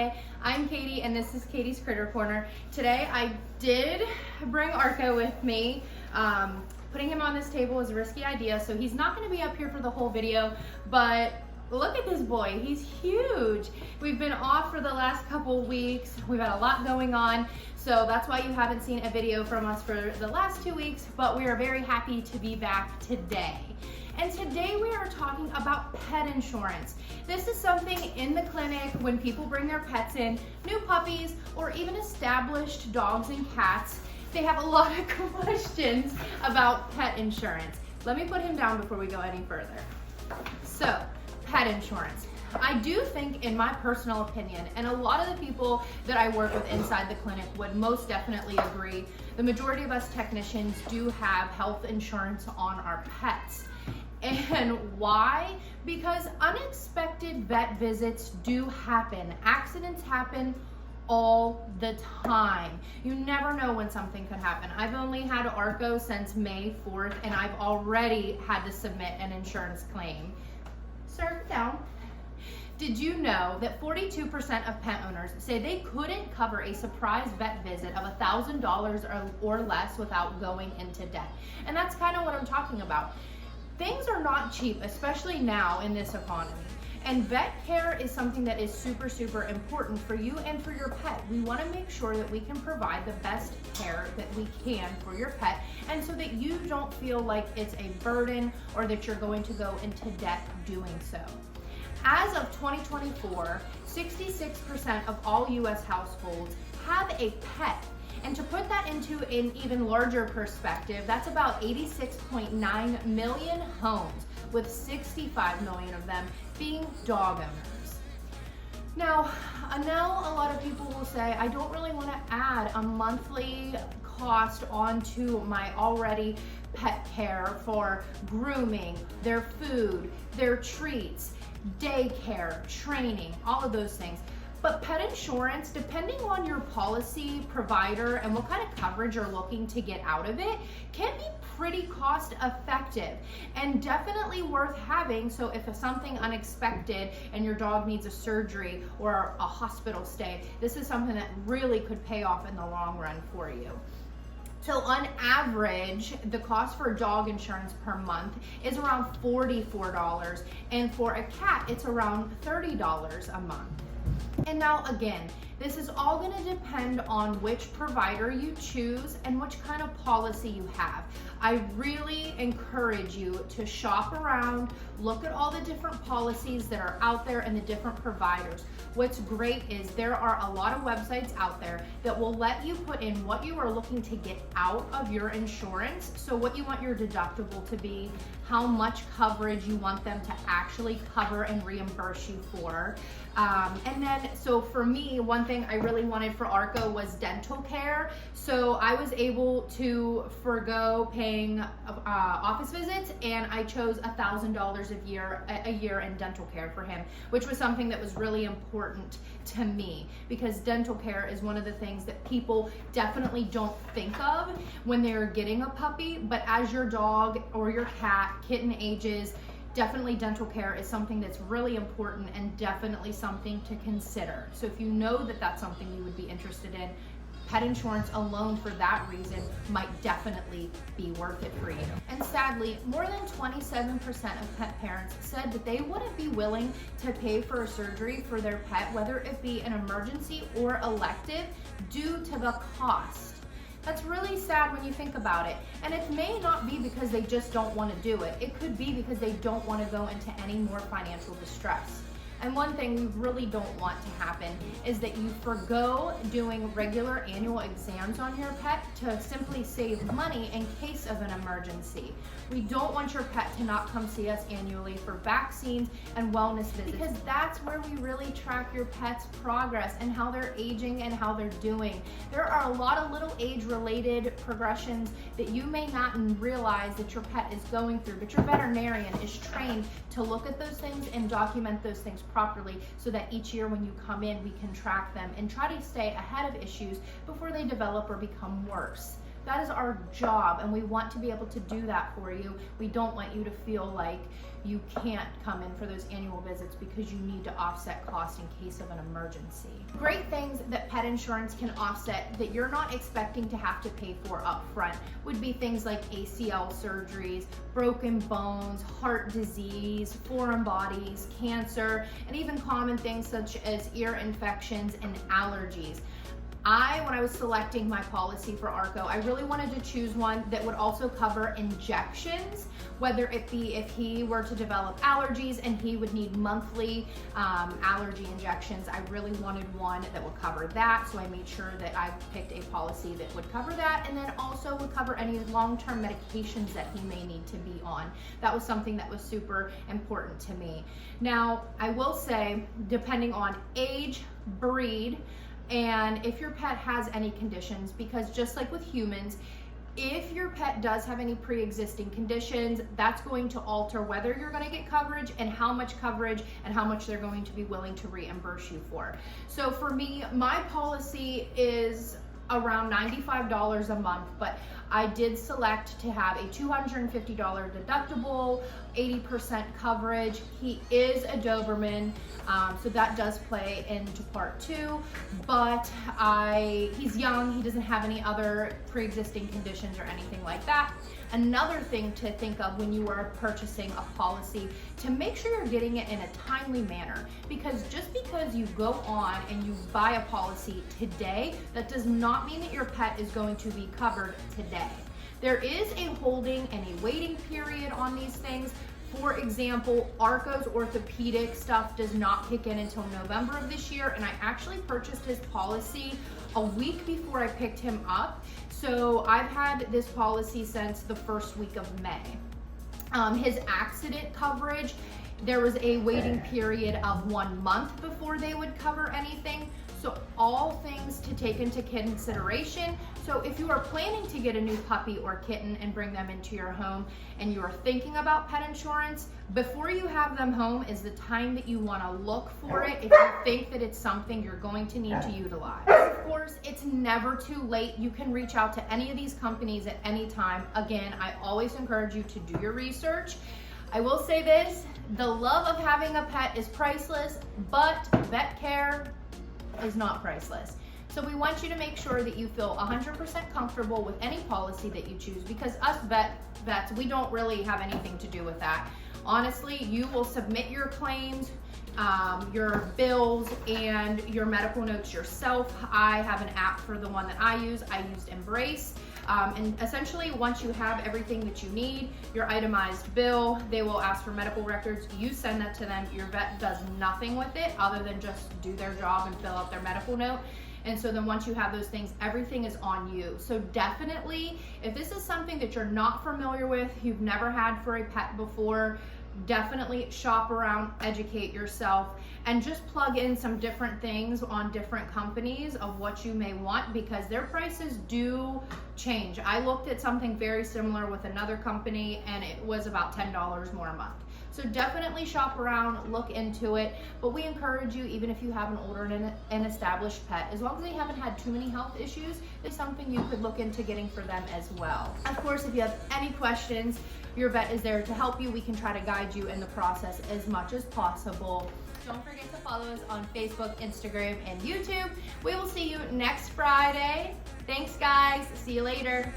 Hi, I'm Katie and this is Katie's Critter Corner. Today I did bring Arco with me. Putting him on this table is a risky idea, so he's not going to be up here for the whole video, but look at this boy, he's huge. We've been off for the last couple weeks. We've had a lot going on, so that's why you haven't seen a video from us for the last 2 weeks, but we are very happy to be back today. And today we are talking about pet insurance. This is something in the clinic when people bring their pets in, new puppies, or even established dogs and cats. They have a lot of questions about pet insurance. Let me put him down before we go any further. So, pet insurance. I do think, in my personal opinion, and a lot of the people that I work with inside the clinic would most definitely agree, the majority of us technicians do have health insurance on our pets. And why? Because unexpected vet visits do happen. Accidents happen all the time. You never know when something could happen. I've only had Arco since May 4th and I've already had to submit an insurance claim. Sir, down. Did you know that 42% of pet owners say they couldn't cover a surprise vet visit of $1,000 or less without going into debt? And that's kind of what I'm talking about. Things are not cheap, especially now in this economy. And vet care is something that is super, super important for you and for your pet. We want to make sure that we can provide the best care that we can for your pet, and so that you don't feel like it's a burden or that you're going to go into debt doing so. As of 2024, 66% of all US households have a pet. And to put that into an even larger perspective, that's about 86.9 million homes, with 65 million of them being dog owners. Now, I know a lot of people will say, I don't really want to add a monthly cost onto my already pet care for grooming, their food, their treats, daycare, training, all of those things. But pet insurance, depending on your policy provider and what kind of coverage you're looking to get out of it, can be pretty cost effective and definitely worth having. So if it's something unexpected and your dog needs a surgery or a hospital stay, this is something that really could pay off in the long run for you. So on average, the cost for dog insurance per month is around $44, and for a cat, it's around $30 a month. And now again, this is all going to depend on which provider you choose and which kind of policy you have. I really encourage you to shop around, look at all the different policies that are out there and the different providers. What's great is there are a lot of websites out there that will let you put in what you are looking to get out of your insurance. So what you want your deductible to be, how much coverage you want them to actually cover and reimburse you for. And then, so for me, one thing I really wanted for Arco was dental care. So I was able to forego paying office visits, and I chose $1,000 a year in dental care for him, which was something that was really important to me, because dental care is one of the things that people definitely don't think of when they're getting a puppy. But as your dog or your kitten ages, definitely dental care is something that's really important and definitely something to consider. So if you know that that's something you would be interested in, pet insurance alone for that reason might definitely be worth it for you. And sadly, more than 27% of pet parents said that they wouldn't be willing to pay for a surgery for their pet, whether it be an emergency or elective, due to the cost. That's really sad when you think about it. And it may not be because they just don't want to do it. It could be because they don't want to go into any more financial distress. And one thing we really don't want to happen is that you forgo doing regular annual exams on your pet to simply save money in case of an emergency. We don't want your pet to not come see us annually for vaccines and wellness visits, because that's where we really track your pet's progress and how they're aging and how they're doing. There are a lot of little age-related progressions that you may not realize that your pet is going through, but your veterinarian is trained to look at those things and document those things properly, so that each year when you come in, we can track them and try to stay ahead of issues before they develop or become worse. That is our job, and we want to be able to do that for you. We don't want you to feel like you can't come in for those annual visits because you need to offset costs in case of an emergency. Great things that pet insurance can offset that you're not expecting to have to pay for up front would be things like ACL surgeries, broken bones, heart disease, foreign bodies, cancer, and even common things such as ear infections and allergies. When I was selecting my policy for ARCO, I really wanted to choose one that would also cover injections, whether it be if he were to develop allergies and he would need monthly allergy injections. I really wanted one that would cover that, so I made sure that I picked a policy that would cover that, and then also would cover any long-term medications that he may need to be on. That was something that was super important to me. Now, I will say, depending on age, breed, and if your pet has any conditions, because just like with humans, if your pet does have any pre-existing conditions, that's going to alter whether you're going to get coverage and how much coverage and how much they're going to be willing to reimburse you for. So for me, my policy is around $95 a month, but I did select to have a $250 deductible, 80% coverage. He is a Doberman, so that does play into part two, but he's young, he doesn't have any other pre-existing conditions or anything like that. Another thing to think of when you are purchasing a policy, to make sure you're getting it in a timely manner, because just because you go on and you buy a policy today, that does not mean that your pet is going to be covered today. There is a holding and a waiting period on these things. For example, ARCO's orthopedic stuff does not kick in until November of this year, and I actually purchased his policy a week before I picked him up. So I've had this policy since the first week of May. His accident coverage, there was a waiting period of 1 month before they would cover anything. So all things to take into consideration. So if you are planning to get a new puppy or kitten and bring them into your home and you are thinking about pet insurance, before you have them home is the time that you want to look for it if you think that it's something you're going to need to utilize. Of course, it's never too late. You can reach out to any of these companies at any time. Again, I always encourage you to do your research. I will say this, the love of having a pet is priceless, but vet care is not priceless. So we want you to make sure that you feel 100% comfortable with any policy that you choose, because us vets, we don't really have anything to do with that. Honestly, you will submit your claims, your bills, and your medical notes yourself. I have an app for the one that I used Embrace. And essentially, once you have everything that you need, your itemized bill, they will ask for medical records. You send that to them. Your vet does nothing with it other than just do their job and fill out their medical note. And so then once you have those things, everything is on you. So definitely, if this is something that you're not familiar with, you've never had for a pet before, definitely shop around, educate yourself, and just plug in some different things on different companies of what you may want, because their prices do change. I looked at something very similar with another company and it was about $10 more a month. So definitely shop around, look into it, but we encourage you, even if you have an older and established pet, as long as they haven't had too many health issues, it's something you could look into getting for them as well. Of course, if you have any questions, your vet is there to help you. We can try to guide you in the process as much as possible. Don't forget to follow us on Facebook, Instagram, and YouTube. We will see you next Friday. Thanks, guys. See you later.